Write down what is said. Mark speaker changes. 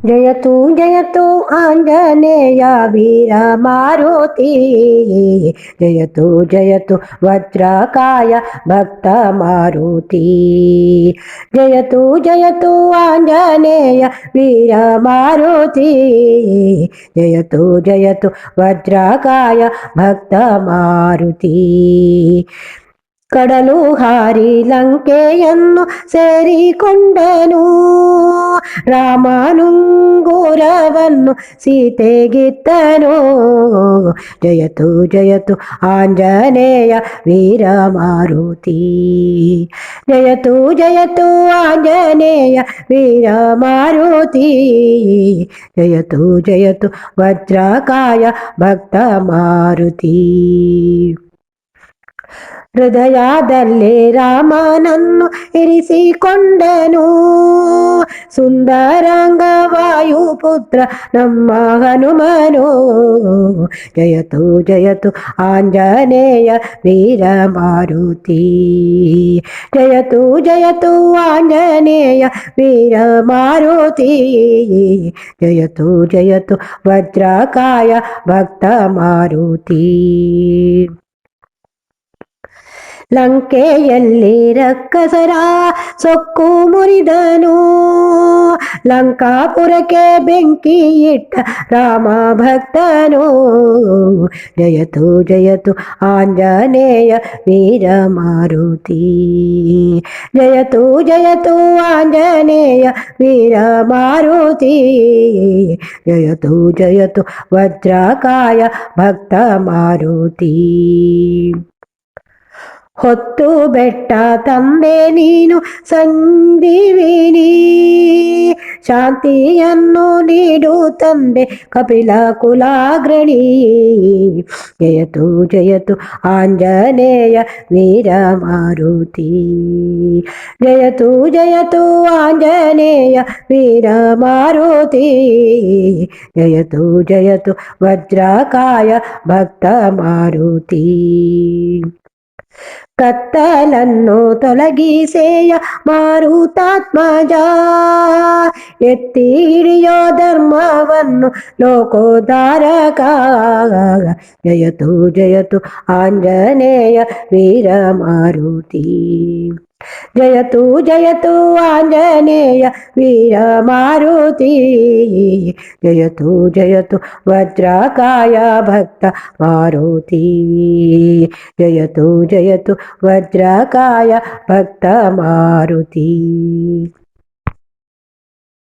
Speaker 1: जयतु जयतु आञ्जनेय वीर मारुति। जयतु जयतु वज्रकाय भक्त मारुति। जयतु जयतु आञ्जनेय वीर मारुति। जयतु जयतु वज्रकाय भक्त मारुति। ಕಡಲು ಹಾರಿ ಲಂಕೆಯನ್ನು ಸೇರಿಕೊಂಡನು, ರಾಮನುಂಗುರವನ್ನು ಸೀತೆಗಿತ್ತನು. ಜಯತು ಜಯತು ಆಂಜನೇಯ ವೀರ ಮಾರುತಿ. ಜಯತು ಜಯತು ಆಂಜನೇಯ ವೀರ ಮಾರುತಿ. ಜಯತು ಜಯತು ವಜ್ರಕಾಯ ಭಕ್ತ ಮಾರುತಿ. ಹೃದಯದಲ್ಲಿ ರಾಮನನ್ನು ಇರಿಸಿಕೊಂಡನು, ಸುಂದರಾಂಗ ವಾಯುಪುತ್ರ ನಮ್ಮ ಹನುಮನು. ಜಯತು ಜಯತು ಆಂಜನೇಯ ವೀರ ಮಾರುತಿ. ಜಯತು ಜಯತು ಆಂಜನೇಯ ವೀರ ಮಾರುತಿ. ಜಯತು ಜಯತು ವಜ್ರಕಾಯ ಭಕ್ತ ಮಾರುತಿ. ಲಂಕೆಯಲ್ಲಿ ರಕ್ಕಸರ ಸೊಕ್ಕು ಮುರಿದನು, ಲಂಕಾಪುರಕ್ಕೆ ಬೆಂಕಿ ಇಟ್ಟ ರಾಮ ಭಕ್ತನು. ಜಯತು ಜಯತು ಆಂಜನೇಯ ವೀರ ಮಾರುತಿ. ಜಯತು ಜಯತು ಆಂಜನೇಯ ವೀರ ಮಾರುತಿ. ಜಯತು ಜಯತು ವಜ್ರಕಾಯ ಭಕ್ತ ಮಾರುತಿ. ಹೊತ್ತು ಬೆಟ್ಟ ತಂದೆ ನೀನು ಸಂಜೀವಿನಿ, ಶಾಂತಿಯನ್ನು ನೀಡು ತಂದೆ ಕಪಿಲ ಕುಲಾಗ್ರಣಿ. ಜಯತು ಜಯತು ಆಂಜನೇಯ ವೀರ ಮಾರುತಿ. ಜಯತು ಜಯತು ಆಂಜನೇಯ ವೀರ ಮಾರುತಿ. ಜಯತು ಜಯತು ವಜ್ರಕಾಯ ಭಕ್ತ ಮಾರುತಿ. ಕತ್ತಲನ್ನು ತೊಲಗಿಸೇಯ ಮಾರುತಾತ್ಮಜ, ಎತ್ತಿ ಹಿಡಿಯೋ ಧರ್ಮವನ್ನು ಲೋಕೋದ್ಧಾರಕ. ಜಯತು ಜಯತು ಆಂಜನೇಯ ವೀರ ಮಾರುತಿ. ಜಯತು ಜಯತು ಆಂಜನೇಯ ವೀರ ಮಾರುತಿ. ಜಯತು ಜಯತು ವಜ್ರಕಾಯ ಭಕ್ತ ಮಾರುತಿ. ಜಯತು ಜಯತು ವಜ್ರಕಾಯ ಭಕ್ತ ಮಾರುತಿ.